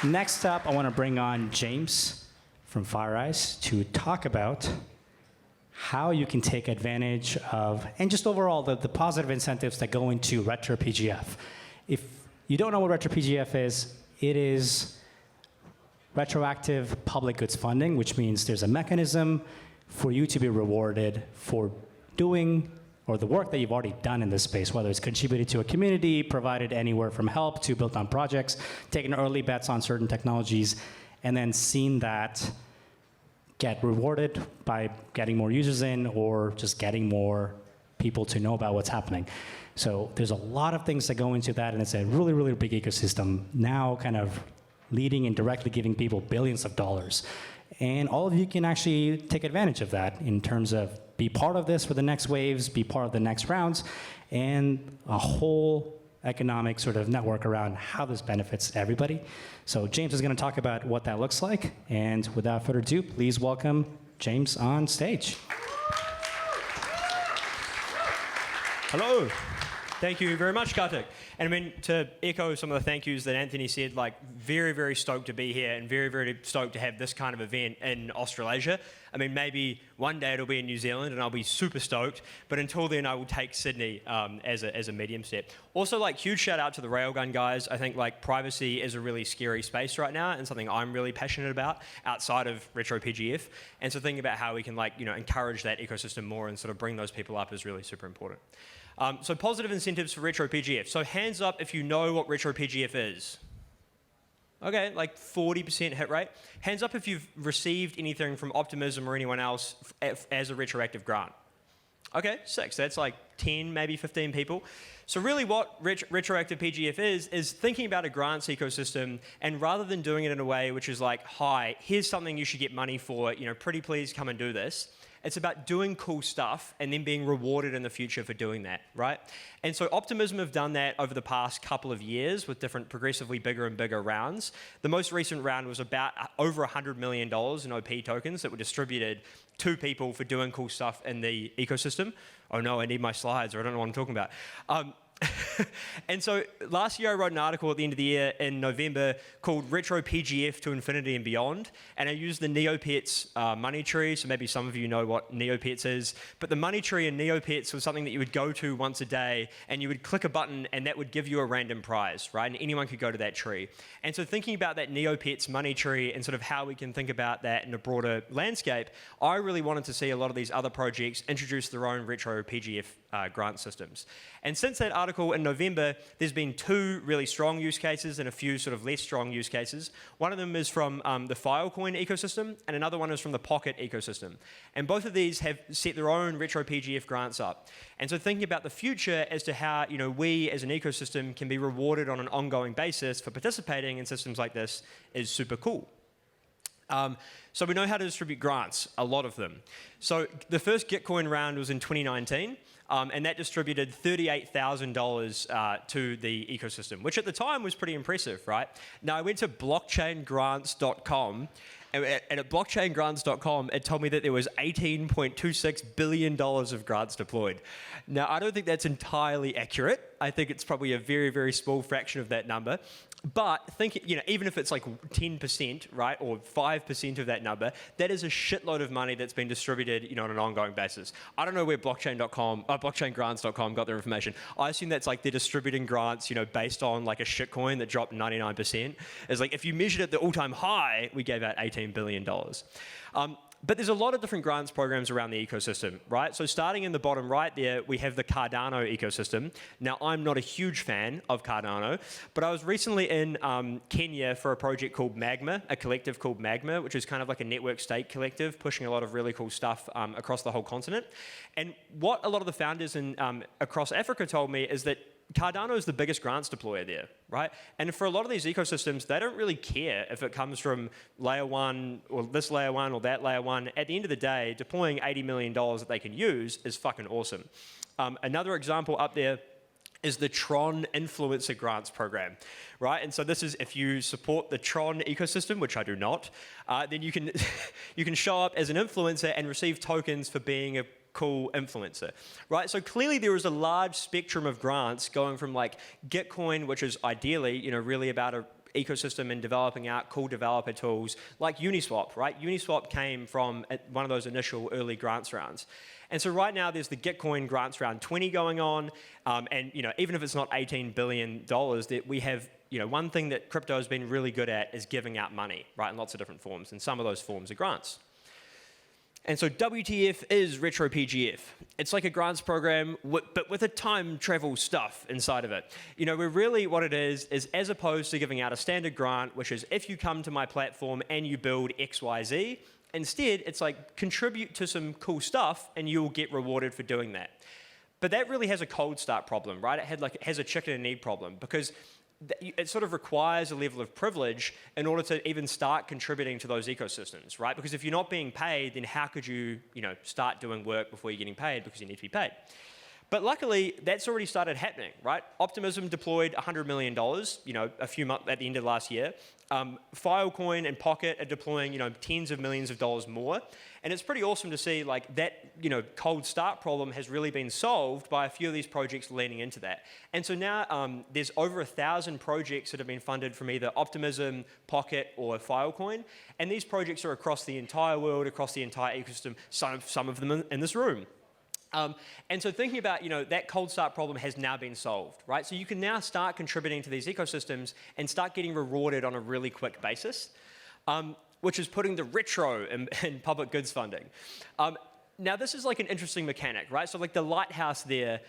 Next up, I want to bring on James from FireEye to talk about how you can take advantage of, and just overall, the positive incentives that go into RetroPGF. If you don't know what RetroPGF is, it is Retroactive Public Goods Funding, which means there's a mechanism for you to be rewarded for doing or the work that you've already done in this space, whether it's contributed to a community, provided anywhere from help to built on projects, taken early bets on certain technologies, and then seen that get rewarded by getting more users in or just getting more people to know about what's happening. So there's a lot of things that go into that, and it's a really, really big ecosystem now kind of leading and directly giving people billions of dollars. And all of you can actually take advantage of that in terms of be part of this for the next waves, be part of the next rounds, and a whole economic sort of network around how this benefits everybody. So James is going to talk about what that looks like. And without further ado, please welcome James on stage. Hello. Thank you very much, Kartik. And I mean, to echo some of the thank yous that Anthony said, like very, very stoked to be here and very, very stoked to have this kind of event in Australasia. I mean, maybe one day it'll be in New Zealand and I'll be super stoked, but until then I will take Sydney as a medium step. Also, like, huge shout out to the Railgun guys. I think like privacy is a really scary space right now and something I'm really passionate about outside of RetroPGF. And so thinking about how we can like, you know, encourage that ecosystem more and sort of bring those people up is really super important. So positive incentives for RetroPGF. So hands up if you know what RetroPGF is. Okay, like 40% hit rate. Hands up if you've received anything from Optimism or anyone else as a retroactive grant. Okay, 6. That's like 10, maybe 15 people. So really what Retroactive PGF is thinking about a grants ecosystem, and rather than doing it in a way which is like, hi, here's something you should get money for, you know, pretty please come and do this. It's about doing cool stuff and then being rewarded in the future for doing that, right? And so Optimism have done that over the past couple of years with different progressively bigger and bigger rounds. The most recent round was about over $100 million in OP tokens that were distributed to people for doing cool stuff in the ecosystem. Oh no, I need my slides, or I don't know what I'm talking about. And so last year I wrote an article at the end of the year in November called RetroPGF to Infinity and Beyond, and I used the Neopets money tree, so maybe some of you know what Neopets is, but the money tree in Neopets was something that you would go to once a day, and you would click a button and that would give you a random prize, right? And anyone could go to that tree. And so thinking about that Neopets money tree and sort of how we can think about that in a broader landscape, I really wanted to see a lot of these other projects introduce their own RetroPGF grant systems. And since that article in November, there's been 2 really strong use cases and a few sort of less strong use cases. One of them is from the Filecoin ecosystem, and another one is from the Pocket ecosystem. And both of these have set their own RetroPGF grants up. And so thinking about the future as to how, you know, we as an ecosystem can be rewarded on an ongoing basis for participating in systems like this is super cool. So we know how to distribute grants, a lot of them. So the first Gitcoin round was in 2019. And that distributed $38,000 to the ecosystem, which at the time was pretty impressive, right? Now, I went to blockchaingrants.com, and at blockchaingrants.com, it told me that there was $18.26 billion of grants deployed. Now, I don't think that's entirely accurate. I think it's probably a very, very small fraction of that number. But think, you know, even if it's like 10%, right, or 5% of that number, that is a shitload of money that's been distributed, you know, on an ongoing basis. I don't know where blockchaingrants.com got their information. I assume that's like they're distributing grants, you know, based on like a shitcoin that dropped 99%. It's like if you measured at the all-time high, we gave out $18 billion. But there's a lot of different grants programs around the ecosystem, right? So starting in the bottom right there, we have the Cardano ecosystem. Now, I'm not a huge fan of Cardano, but I was recently in Kenya for a project called Magma, a collective called Magma, which is kind of like a network state collective, pushing a lot of really cool stuff across the whole continent. And what a lot of the founders across Africa told me is that Cardano is the biggest grants deployer there, right? And for a lot of these ecosystems, they don't really care if it comes from layer 1 or this layer 1 or that layer 1. At the end of the day, deploying $80 million that they can use is fucking awesome. Another example up there is the Tron influencer grants program, right? And so this is if you support the Tron ecosystem, which I do not, then you can you can show up as an influencer and receive tokens for being a cool influencer, right? So clearly there is a large spectrum of grants going from like Gitcoin, which is ideally, you know, really about ecosystem and developing out cool developer tools like Uniswap, right? Uniswap came from one of those initial early grants rounds. And so right now there's the Gitcoin grants round 20 going on, and even if it's not $18 billion, that we have one thing that crypto has been really good at is giving out money, right, in lots of different forms, and some of those forms are grants. And so WTF is RetroPGF. It's like a grants program, but with a time travel stuff inside of it. We're really, what it is as opposed to giving out a standard grant, which is if you come to my platform and you build XYZ, instead, it's like contribute to some cool stuff and you'll get rewarded for doing that. But that really has a cold start problem, right? It has a chicken and egg problem because it sort of requires a level of privilege in order to even start contributing to those ecosystems, right? Because if you're not being paid, then how could you, start doing work before you're getting paid because you need to be paid? But luckily, that's already started happening, right? Optimism deployed $100 million, a few months at the end of last year. Filecoin and Pocket are deploying, tens of millions of dollars more. And it's pretty awesome to see like that, cold start problem has really been solved by a few of these projects leaning into that. And so now there's over 1,000 projects that have been funded from either Optimism, Pocket, or Filecoin. And these projects are across the entire world, across the entire ecosystem, some of them in this room. And so thinking about, that cold start problem has now been solved, right? So you can now start contributing to these ecosystems and start getting rewarded on a really quick basis, which is putting the retro in public goods funding. Now, this is like an interesting mechanic, right? So like the lighthouse there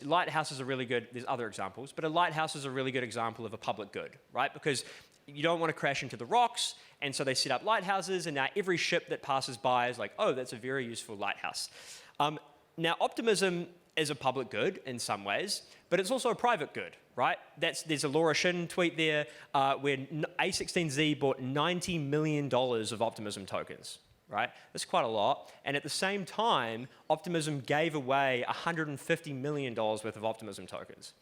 lighthouse is a really good, there's other examples, but a lighthouse is a really good example of a public good, right? Because you don't want to crash into the rocks, and so they set up lighthouses, and now every ship that passes by is like, oh, that's a very useful lighthouse. Now, Optimism is a public good in some ways, but it's also a private good, right? There's a Laura Shin tweet there where A16Z bought $90 million of Optimism tokens, right? That's quite a lot. And at the same time, Optimism gave away $150 million worth of Optimism tokens.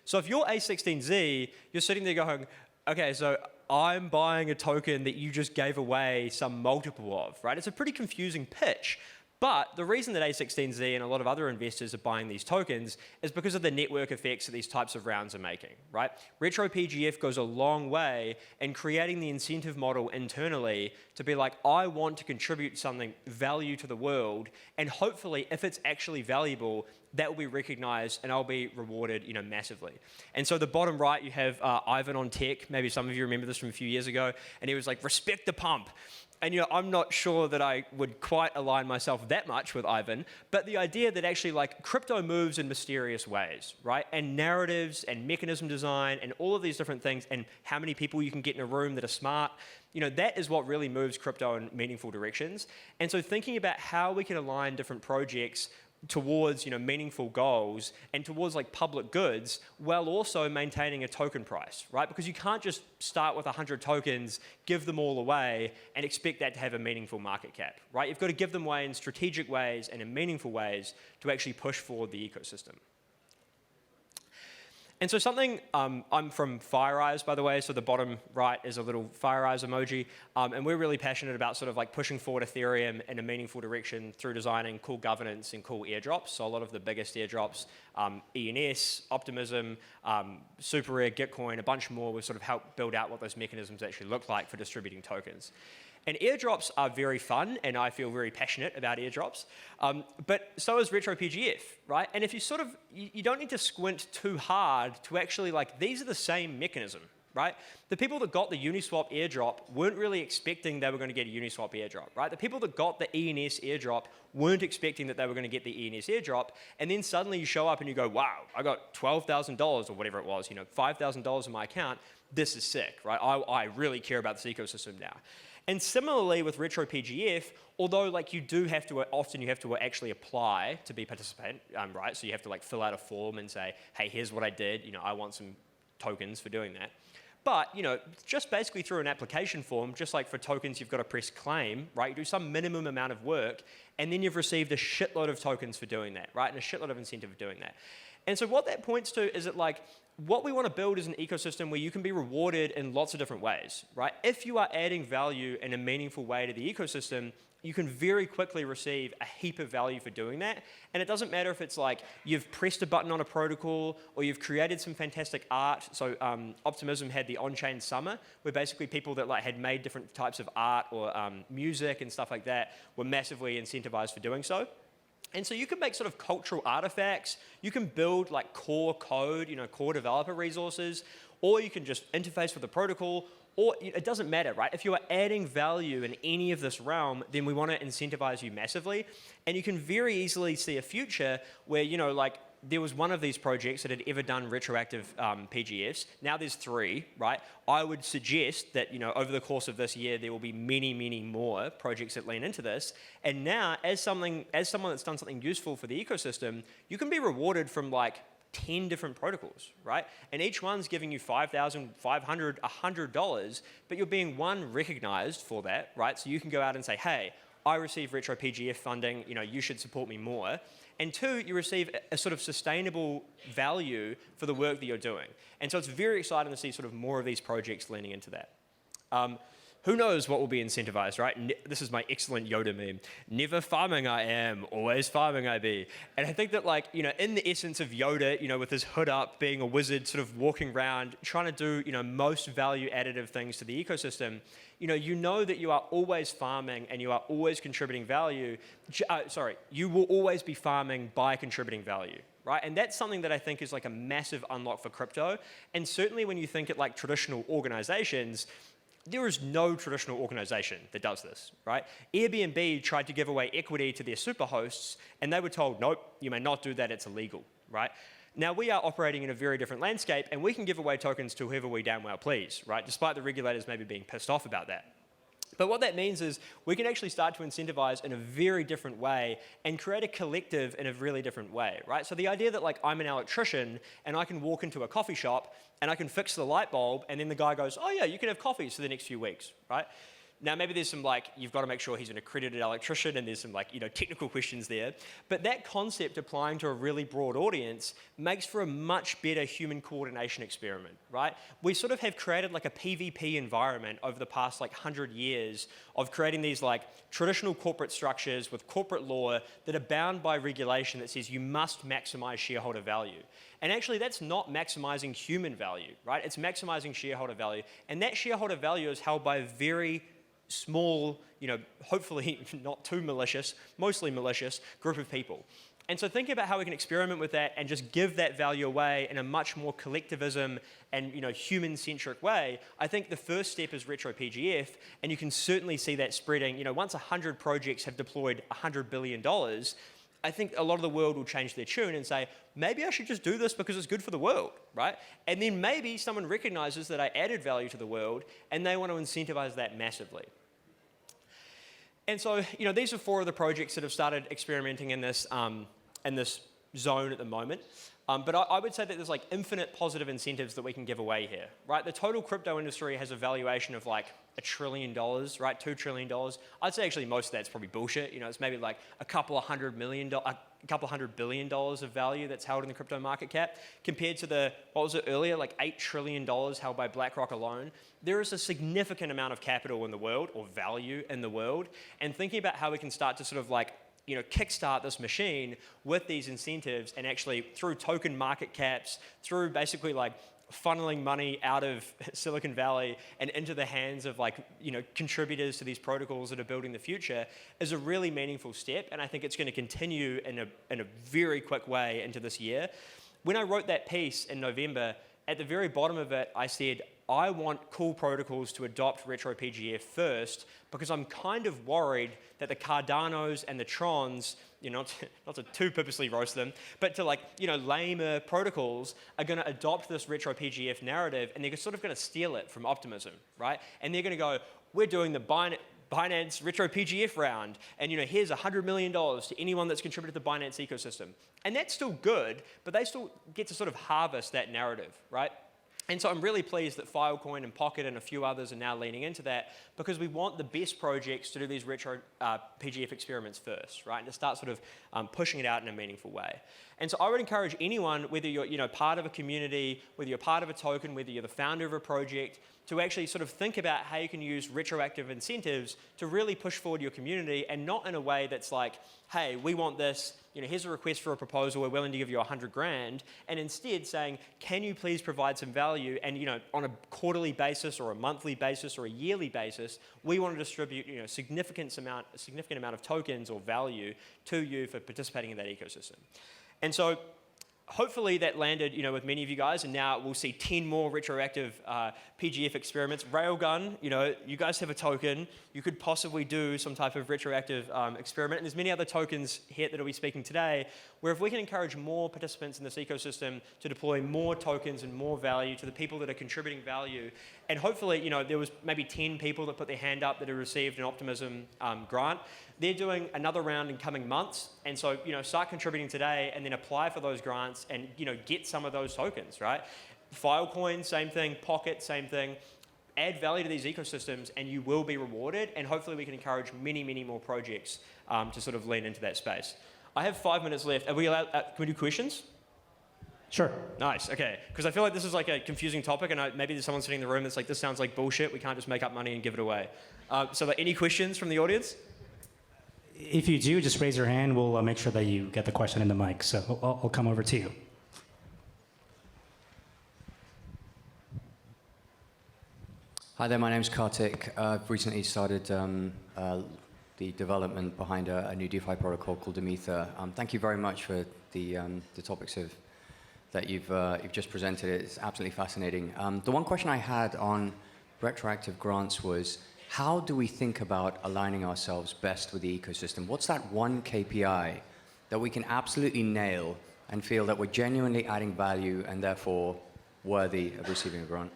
So if you're A16Z, you're sitting there going, okay, so I'm buying a token that you just gave away some multiple of, right? It's a pretty confusing pitch. But the reason that A16Z and a lot of other investors are buying these tokens is because of the network effects that these types of rounds are making, right? RetroPGF goes a long way in creating the incentive model internally to be like, I want to contribute something value to the world, and hopefully, if it's actually valuable, that will be recognized and I'll be rewarded, massively. And so the bottom right, you have Ivan on tech. Maybe some of you remember this from a few years ago, and he was like, respect the pump. And I'm not sure that I would quite align myself that much with Ivan, but the idea that actually like crypto moves in mysterious ways, right? And narratives and mechanism design and all of these different things and how many people you can get in a room that are smart, that is what really moves crypto in meaningful directions. And so thinking about how we can align different projects towards meaningful goals and towards like public goods while also maintaining a token price, right? Because you can't just start with 100 tokens, give them all away and expect that to have a meaningful market cap, right? You've got to give them away in strategic ways and in meaningful ways to actually push forward the ecosystem. And so something, I'm from FireEyes, by the way, so the bottom right is a little FireEyes emoji, and we're really passionate about sort of like pushing forward Ethereum in a meaningful direction through designing cool governance and cool airdrops. So a lot of the biggest airdrops, ENS, Optimism, Super Rare, Gitcoin, a bunch more, we've sort of helped build out what those mechanisms actually look like for distributing tokens. And airdrops are very fun, and I feel very passionate about airdrops. But so is RetroPGF, right? And if you sort of, you don't need to squint too hard to actually like, these are the same mechanism, right? The people that got the Uniswap airdrop weren't really expecting they were going to get a Uniswap airdrop, right? The people that got the ENS airdrop weren't expecting that they were going to get the ENS airdrop, and then suddenly you show up and you go, wow, I got $12,000 or whatever it was, $5,000 in my account. This is sick, right? I really care about this ecosystem now. And similarly with RetroPGF, although like you do have to, often you have to actually apply to be a participant, right? So you have to like fill out a form and say, hey, here's what I did. I want some tokens for doing that. But, just basically through an application form, just like for tokens, you've got to press claim, right? You do some minimum amount of work, and then you've received a shitload of tokens for doing that, right? And a shitload of incentive for doing that. And so what that points to is that like, what we want to build is an ecosystem where you can be rewarded in lots of different ways, right? If you are adding value in a meaningful way to the ecosystem, you can very quickly receive a heap of value for doing that. And it doesn't matter if it's like you've pressed a button on a protocol or you've created some fantastic art. So Optimism had the on-chain summer, where basically people that like had made different types of art or music and stuff like that were massively incentivized for doing so. And so you can make sort of cultural artifacts, you can build like core code, core developer resources, or you can just interface with the protocol, or it doesn't matter, right? If you are adding value in any of this realm, then we want to incentivize you massively. And you can very easily see a future where, like there was one of these projects that had ever done retroactive PGFs. Now there's 3, right? I would suggest that, over the course of this year, there will be many, many more projects that lean into this. And now, as someone that's done something useful for the ecosystem, you can be rewarded from like 10 different protocols, right? And each one's giving you $5,500, $100, but you're being, one, recognized for that, right? So you can go out and say, hey, I receive RetroPGF funding, you should support me more. And 2, you receive a sort of sustainable value for the work that you're doing. And so it's very exciting to see sort of more of these projects leaning into that. Who knows what will be incentivized, right? This is my excellent Yoda meme. Never farming I am, always farming I be. And I think that like, in the essence of Yoda, with his hood up, being a wizard, sort of walking around, trying to do, most value additive things to the ecosystem, you know that you are always farming and you are always contributing value. You will always be farming by contributing value, right? And that's something that I think is like a massive unlock for crypto. And certainly when you think at like traditional organizations, there is no traditional organization that does this, right? Airbnb tried to give away equity to their superhosts, and they were told, nope, you may not do that, it's illegal, right? Now, we are operating in a very different landscape, and we can give away tokens to whoever we damn well please, right? Despite the regulators maybe being pissed off about that. But what that means is we can actually start to incentivize in a very different way and create a collective in a really different way, right? So the idea that like I'm an electrician and I can walk into a coffee shop and I can fix the light bulb and then the guy goes, oh yeah, you can have coffees for the next few weeks, right? Now, maybe there's some like, you've got to make sure he's an accredited electrician and there's some like, technical questions there. But that concept applying to a really broad audience makes for a much better human coordination experiment, right? We sort of have created like a PvP environment over the past like 100 years of creating these like traditional corporate structures with corporate law that are bound by regulation that says you must maximize shareholder value. And actually, that's not maximizing human value, right? It's maximizing shareholder value. And that shareholder value is held by a very small, hopefully not too malicious, mostly malicious group of people. And so thinking about how we can experiment with that and just give that value away in a much more collectivism and human-centric way, I think the first step is RetroPGF, and you can certainly see that spreading. Once 100 projects have deployed $100 billion, I think a lot of the world will change their tune and say, maybe I should just do this because it's good for the world, right? And then maybe someone recognizes that I added value to the world and they want to incentivize that massively. And so, these are 4 of the projects that have started experimenting in this zone at the moment. But I would say that there's like infinite positive incentives that we can give away here, right? The total crypto industry has a valuation of like $1 trillion, right? $2 trillion. I'd say actually most of that's probably bullshit. It's maybe like a couple of $100 billion of value that's held in the crypto market cap compared to the, what was it earlier, like $8 trillion held by BlackRock alone. There is a significant amount of capital in the world or value in the world. And thinking about how we can start to sort of like kickstart this machine with these incentives and actually through token market caps, through basically like funneling money out of Silicon Valley and into the hands of like, contributors to these protocols that are building the future is a really meaningful step. And I think it's going to continue in a very quick way into this year. When I wrote that piece in November, at the very bottom of it, I said, I want cool protocols to adopt RetroPGF first because I'm kind of worried that the Cardanos and the Trons, not to too purposely roast them, but to like, lamer protocols are going to adopt this RetroPGF narrative and they're sort of going to steal it from Optimism, right? And they're going to go, we're doing the Binance RetroPGF round, and here's $100 million to anyone that's contributed to the Binance ecosystem. And that's still good, but they still get to sort of harvest that narrative, right? And so I'm really pleased that Filecoin and Pocket and a few others are now leaning into that, because we want the best projects to do these retro PGF experiments first, right? And to start sort of pushing it out in a meaningful way. And so I would encourage anyone, whether you're part of a community, whether you're part of a token, whether you're the founder of a project, to actually sort of think about how you can use retroactive incentives to really push forward your community, and not in a way that's like, hey, we want this, here's a request for a proposal, we're willing to give you 100 grand, and instead saying, can you please provide some value, and on a quarterly basis or a monthly basis or a yearly basis, we want to distribute a significant amount of tokens or value to you for participating in that ecosystem. And so hopefully that landed with many of you guys, and now we'll see 10 more retroactive PGF experiments. Railgun, you guys have a token. You could possibly do some type of retroactive experiment. And there's many other tokens here that will be speaking today, where if we can encourage more participants in this ecosystem to deploy more tokens and more value to the people that are contributing value, and hopefully, there was maybe 10 people that put their hand up that have received an Optimism grant. They're doing another round in coming months, and so start contributing today, and then apply for those grants, and get some of those tokens, right? Filecoin, same thing. Pocket, same thing. Add value to these ecosystems, and you will be rewarded. And hopefully, we can encourage many, many more projects to sort of lean into that space. I have 5 minutes left. Are we allowed? Can we do questions? Sure. Nice. Okay. Because I feel like this is like a confusing topic, and maybe there's someone sitting in the room that's like, this sounds like bullshit. We can't just make up money and give it away. So, any questions from the audience? If you do, just raise your hand. We'll make sure that you get the question in the mic. So I'll come over to you. Hi there, my name's Kartik. I've recently started the development behind a new DeFi protocol called Amether. Thank you very much for the topics that you've just presented. It's absolutely fascinating. The one question I had on retroactive grants was, how do we think about aligning ourselves best with the ecosystem? What's that one KPI that we can absolutely nail and feel that we're genuinely adding value and therefore worthy of receiving a grant?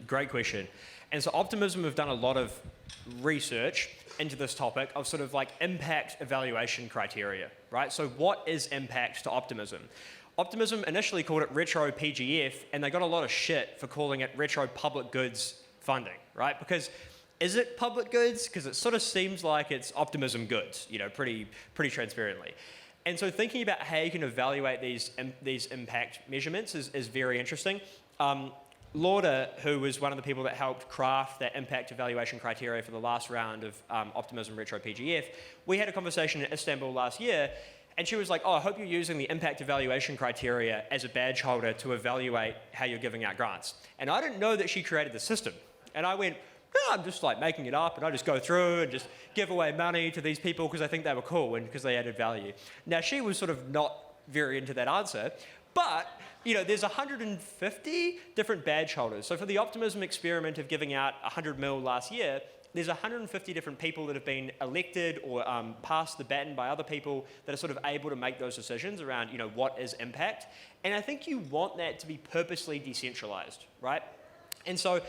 Great question. And so Optimism have done a lot of research into this topic of sort of like impact evaluation criteria, right? So what is impact to Optimism? Optimism initially called it RetroPGF, and they got a lot of shit for calling it Retro Public Goods Funding, right? Because is it public goods? Because it sort of seems like it's Optimism goods, pretty transparently. And so thinking about how you can evaluate these impact measurements is very interesting. Lauda, who was one of the people that helped craft that impact evaluation criteria for the last round of Optimism RetroPGF, we had a conversation in Istanbul last year, and she was like, I hope you're using the impact evaluation criteria as a badge holder to evaluate how you're giving out grants. And I didn't know that she created the system. And I went, I'm just like making it up, and I just go through and just give away money to these people because I think they were cool and because they added value. Now, she was sort of not very into that answer, but there's 150 different badge holders. So for the Optimism experiment of giving out 100 mil last year, there's 150 different people that have been elected or passed the baton by other people that are sort of able to make those decisions around, what is impact. And I think you want that to be purposely decentralized, right? And so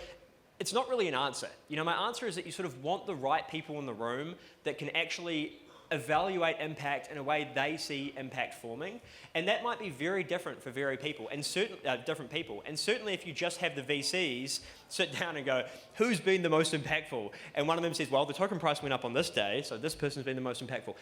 it's not really an answer. My answer is that you sort of want the right people in the room that can actually evaluate impact in a way they see impact forming, and that might be very different for different people. And certainly, if you just have the VCs sit down and go, "Who's been the most impactful?" and one of them says, "Well, the token price went up on this day, so this person's been the most impactful."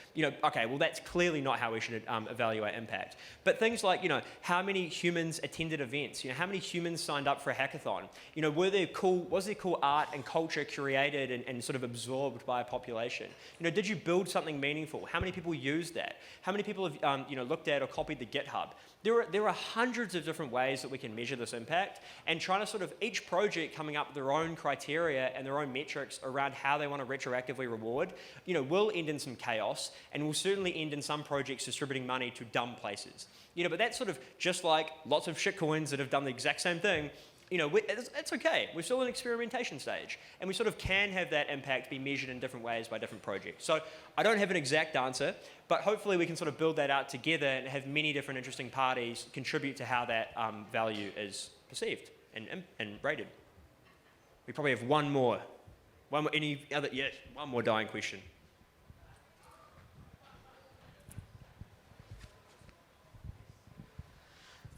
Okay, well, that's clearly not how we should evaluate impact. But things like, how many humans attended events? How many humans signed up for a hackathon? Was there cool art and culture created and sort of absorbed by a population? Did you build something meaningful? How many people used that? How many people have looked at or copied the GitHub? There are hundreds of different ways that we can measure this impact, and trying to sort of each project coming up with their own criteria and their own metrics around how they want to retroactively reward, will end in some chaos, and will certainly end in some projects distributing money to dumb places. But that's sort of just like lots of shitcoins that have done the exact same thing. It's okay. We're still in experimentation stage, and we sort of can have that impact be measured in different ways by different projects. So I don't have an exact answer, but hopefully we can sort of build that out together and have many different interesting parties contribute to how that value is perceived and rated. We probably have one more. Any other? Yes, one more dying question.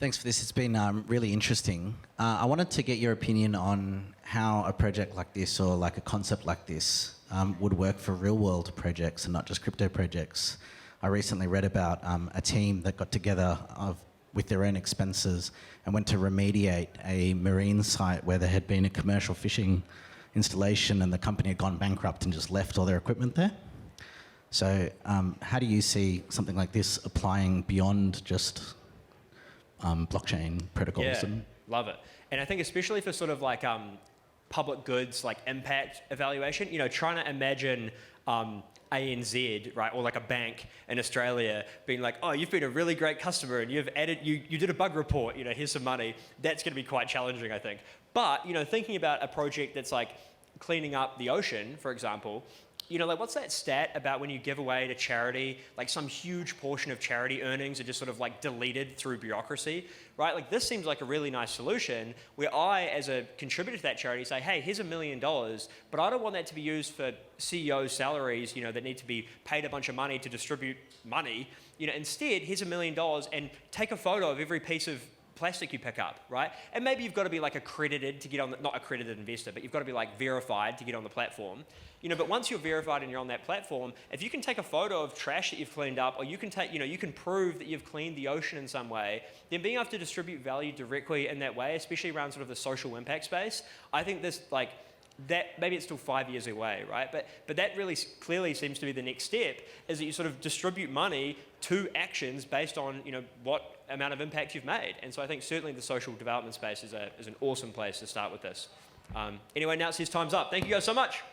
Thanks for this. It's been really interesting. I wanted to get your opinion on how a project like this or like a concept like this would work for real-world projects and not just crypto projects. I recently read about a team that got together with their own expenses and went to remediate a marine site where there had been a commercial fishing installation and the company had gone bankrupt and just left all their equipment there. So how do you see something like this applying beyond just blockchain protocols? Yeah, love it. And I think especially for sort of like public goods, like impact evaluation, you know, trying to imagine ANZ, right, or like a bank in Australia being like, oh, you've been a really great customer and you've added, you did a bug report, you know, here's some money. That's going to be quite challenging, I think. But, you know, thinking about a project that's like cleaning up the ocean, for example, you know, like what's that stat about when you give away to charity, like some huge portion of charity earnings are just sort of like deleted through bureaucracy, right? Like this seems like a really nice solution where I, as a contributor to that charity, say, hey, here's $1 million, but I don't want that to be used for CEOs' salaries, you know, that need to be paid a bunch of money to distribute money. You know, instead, here's $1 million and take a photo of every piece of plastic you pick up, right? And maybe you've got to be like accredited to get on, not accredited investor, but you've got to be like verified to get on the platform. You know, but once you're verified and you're on that platform, if you can take a photo of trash that you've cleaned up, or you can take, you know, you can prove that you've cleaned the ocean in some way, then being able to distribute value directly in that way, especially around sort of the social impact space, I think this, like, that maybe it's still 5 years away, right? But that really clearly seems to be the next step, is that you sort of distribute money to actions based on, you know, what amount of impact you've made. And so I think certainly the social development space is an awesome place to start with this. Anyway, now it says time's up. Thank you guys so much.